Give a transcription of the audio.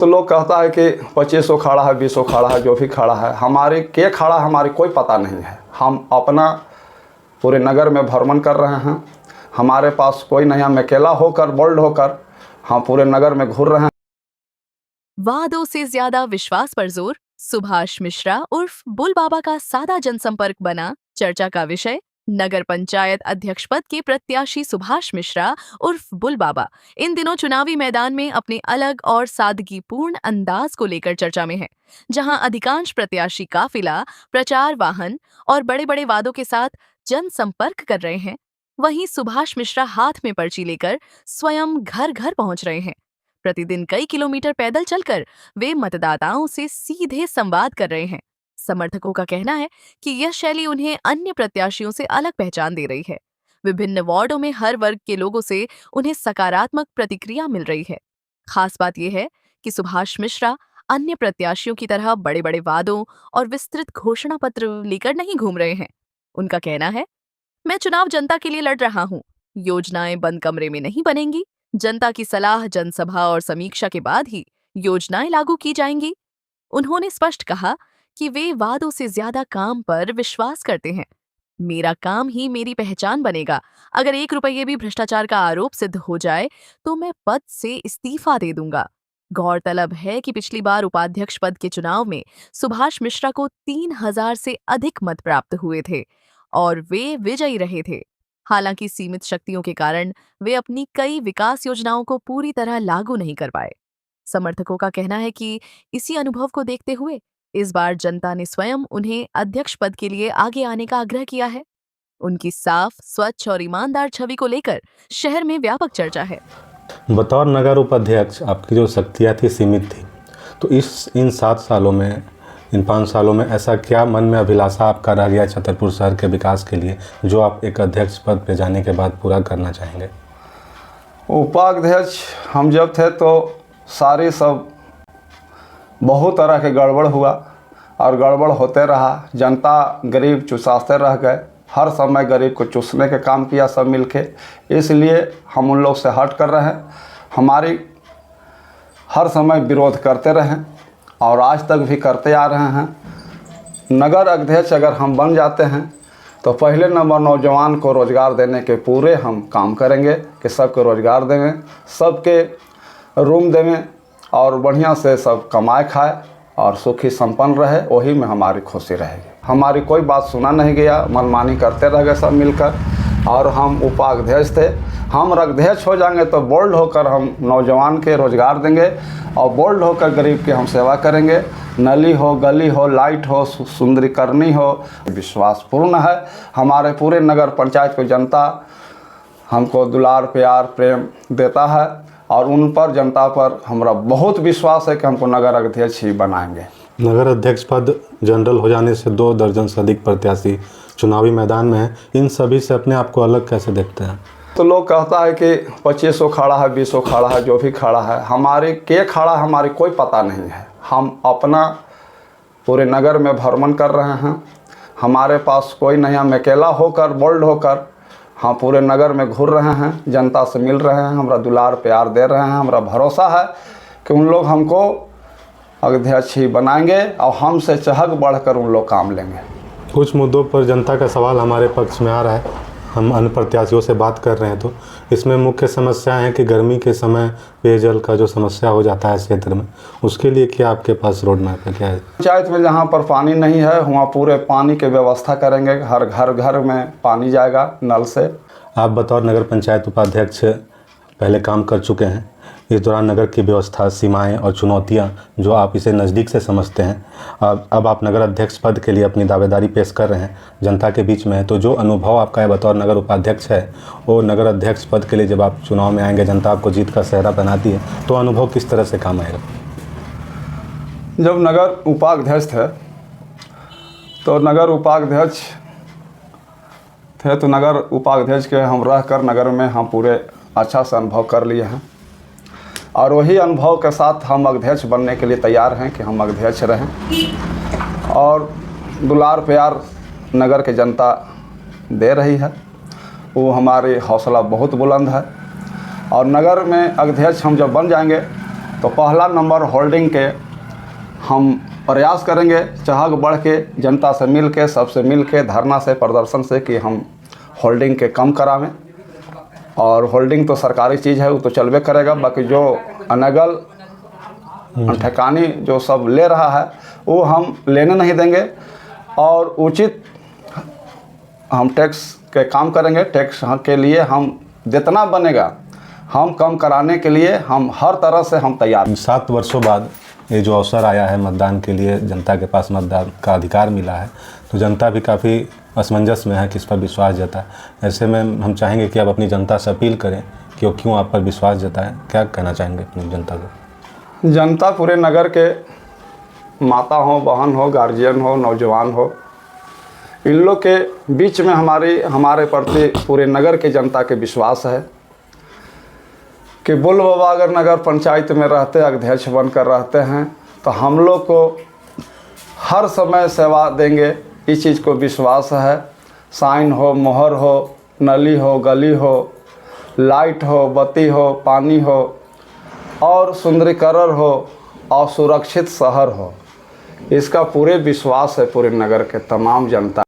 तो लोग कहता है कि 2500 खड़ा है, 20 खड़ा है, जो भी खड़ा है, हमारे के खड़ा हमारी कोई पता नहीं है। हम अपना पूरे नगर में भ्रमण कर रहे हैं, हमारे पास कोई नहीं, हम अकेला होकर बोल्ड होकर हम पूरे नगर में घूर रहे हैं। वादों से ज्यादा विश्वास पर जोर, सुभाष मिश्रा उर्फ बुल बाबा का सादा जनसंपर्क बना चर्चा का विषय। नगर पंचायत अध्यक्ष पद के प्रत्याशी सुभाष मिश्रा उर्फ बुल बाबा इन दिनों चुनावी मैदान में अपने अलग और सादगीपूर्ण अंदाज को लेकर चर्चा में है। जहां अधिकांश प्रत्याशी काफिला, प्रचार वाहन और बड़े बड़े वादों के साथ जनसंपर्क कर रहे हैं, वहीं सुभाष मिश्रा हाथ में पर्ची लेकर स्वयं घर घर पहुंच रहे हैं। प्रतिदिन कई किलोमीटर पैदल चलकर वे मतदाताओं से सीधे संवाद कर रहे हैं। समर्थकों का कहना है कि यह शैली उन्हें अन्य प्रत्याशियों से अलग पहचान दे रही है। विभिन्न वार्डों में हर वर्ग के लोगों से उन्हें सकारात्मक प्रतिक्रिया मिल रही है। खास बात यह है कि सुभाष मिश्रा अन्य प्रत्याशियों की तरह बड़े बड़े वादों और विस्तृत घोषणा पत्र लेकर नहीं घूम रहे हैं। उनका कहना है, मैं चुनाव जनता के लिए लड़ रहा हूँ, योजनाएं बंद कमरे में नहीं बनेंगी। जनता की सलाह, जनसभा और समीक्षा के बाद ही योजनाएं लागू की जाएंगी। उन्होंने स्पष्ट कहा कि वे वादों से ज्यादा काम पर विश्वास करते हैं। मेरा काम ही मेरी पहचान बनेगा। अगर 1 रुपये भी भ्रष्टाचार का आरोप सिद्ध हो जाए तो मैं पद से इस्तीफा दे दूंगा। गौरतलब है कि पिछली बार उपाध्यक्ष पद के चुनाव में सुभाष मिश्रा को 3000 से अधिक मत प्राप्त हुए थे और वे विजयी रहे थे। हालांकि सीमित शक्तियों के कारण वे अपनी कई विकास योजनाओं को पूरी तरह लागू नहीं कर पाए। समर्थकों का कहना है कि इसी अनुभव को देखते हुए इस बार जनता ने स्वयं उन्हें अध्यक्ष पद के लिए आगे आने का आग्रह किया है। उनकी साफ, स्वच्छ और ईमानदार छवि को लेकर शहर में व्यापक चर्चा है। बतौर नगर उपाध्यक्ष आपकी जो शक्तियाँ थी सीमित थी, तो इन 7 सालों में, इन 5 सालों में ऐसा क्या मन में अभिलाषा आपका रह गया छतरपुर शहर के विकास के लिए, जो आप एक अध्यक्ष पद पे जाने के बाद पूरा करना चाहेंगे? उपाध्यक्ष हम जब थे तो सारे सब बहुत तरह के गड़बड़ हुआ और गड़बड़ होते रहा। जनता गरीब चुसाते रह गए, हर समय गरीब को चूसने के काम किया सब मिलके। इसलिए हम उन लोग से हट कर रहे हैं, हमारी हर समय विरोध करते रहें और आज तक भी करते आ रहे हैं। नगर अध्यक्ष अगर हम बन जाते हैं तो पहले नंबर नौजवान को रोज़गार देने के पूरे हम काम करेंगे कि सबको रोज़गार देंगे, सबके रूम देंगे और बढ़िया से सब कमाए खाए और सुखी संपन्न रहे, वही में हमारी खुशी रहेगी। हमारी कोई बात सुना नहीं गया, मनमानी करते रह गए सब मिलकर। और हम उपाध्यक्ष थे, हम अध्यक्ष हो जाएंगे तो बोल्ड होकर हम नौजवान के रोज़गार देंगे और बोल्ड होकर गरीब की हम सेवा करेंगे। नली हो, गली हो, लाइट हो, सुंदरीकरणी हो, विश्वास पूर्ण है। हमारे पूरे नगर पंचायत को जनता हमको दुलार, प्यार, प्रेम देता है और उन पर, जनता पर हमारा बहुत विश्वास है कि हमको नगर अध्यक्ष ही बनाएंगे। नगर अध्यक्ष पद जनरल हो जाने से 2 दर्जन से अधिक प्रत्याशी चुनावी मैदान में हैं, इन सभी से अपने आप को अलग कैसे देखते हैं? तो लोग कहता है कि 2500 खड़ा है, 20 खड़ा है, जो भी खड़ा है, हमारे के खड़ा हमारी कोई पता नहीं है। हम अपना पूरे नगर में भ्रमण कर रहे हैं, हमारे पास कोई नहीं, हम अकेला होकर बोल्ड होकर हम पूरे नगर में घूर रहे हैं, जनता से मिल रहे हैं, हमारा दुलार प्यार दे रहे हैं। हमारा भरोसा है कि उन लोग हमको अध्यक्ष ही बनाएंगे और हमसे चहक बढ़कर उन लोग काम लेंगे। कुछ मुद्दों पर जनता का सवाल हमारे पक्ष में आ रहा है, हम अन्य प्रत्याशियों से बात कर रहे हैं तो इसमें मुख्य समस्याएं हैं कि गर्मी के समय पेयजल का जो समस्या हो जाता है क्षेत्र में, उसके लिए क्या आपके पास रोड मैप है, क्या है? पंचायत में जहाँ पर पानी नहीं है वहाँ पूरे पानी की व्यवस्था करेंगे, हर घर में पानी जाएगा नल से। आप बतौर नगर पंचायत उपाध्यक्ष पहले काम कर चुके हैं, इस दौरान नगर की व्यवस्था, सीमाएं और चुनौतियां जो आप इसे नज़दीक से समझते हैं, अब आप नगर अध्यक्ष पद के लिए अपनी दावेदारी पेश कर रहे हैं, जनता के बीच में है, तो जो अनुभव आपका है बतौर नगर उपाध्यक्ष है, वो नगर अध्यक्ष पद के लिए जब आप चुनाव में आएंगे, जनता आपको जीत का सेहरा बनाती है, तो अनुभव किस तरह से काम आएगा? जब नगर उपाध्यक्ष थे तो नगर उपाध्यक्ष के हम रह कर नगर में हम पूरे अच्छा से अनुभव कर लिए हैं और वही अनुभव के साथ हम अध्यक्ष बनने के लिए तैयार हैं कि हम अध्यक्ष रहें। और दुलार प्यार नगर के जनता दे रही है, वो हमारी हौसला बहुत बुलंद है। और नगर में अध्यक्ष हम जब बन जाएंगे तो पहला नंबर होल्डिंग के हम प्रयास करेंगे, चहक बढ़ के जनता से मिल के, सबसे मिल के, धरना से, प्रदर्शन से, कि हम होल्डिंग के कम करावें। और होल्डिंग तो सरकारी चीज़ है, वो तो चलबे करेगा। बाकी जो अनगल ठेकानी जो सब ले रहा है वो हम लेने नहीं देंगे, और उचित हम टैक्स के काम करेंगे। टैक्स के लिए हम जितना बनेगा हम कम कराने के लिए हम हर तरह से हम तैयार हैं। 7 वर्षों बाद ये जो अवसर आया है मतदान के लिए, जनता के पास मतदान का अधिकार मिला है, तो जनता भी काफ़ी असमंजस में है, किस पर विश्वास जताए। ऐसे में हम चाहेंगे कि आप अपनी जनता से अपील करें कि वो क्यों आप पर विश्वास जताएं। क्या कहना चाहेंगे अपनी जनता को? जनता पूरे नगर के माता हो, बहन हो, गार्जियन हो, नौजवान हो, इन लोग के बीच में हमारे प्रति पूरे नगर के जनता के विश्वास है कि बुल बाबा अगर नगर पंचायत में रहते, अध्यक्ष बनकर रहते हैं, तो हम लोग को हर समय सेवा देंगे, इस चीज़ को विश्वास है। साइन हो, मोहर हो, नली हो, गली हो, लाइट हो, बत्ती हो, पानी हो, और सुंदरीकरण हो, और सुरक्षित शहर हो, इसका पूरे विश्वास है पूरे नगर के तमाम जनता।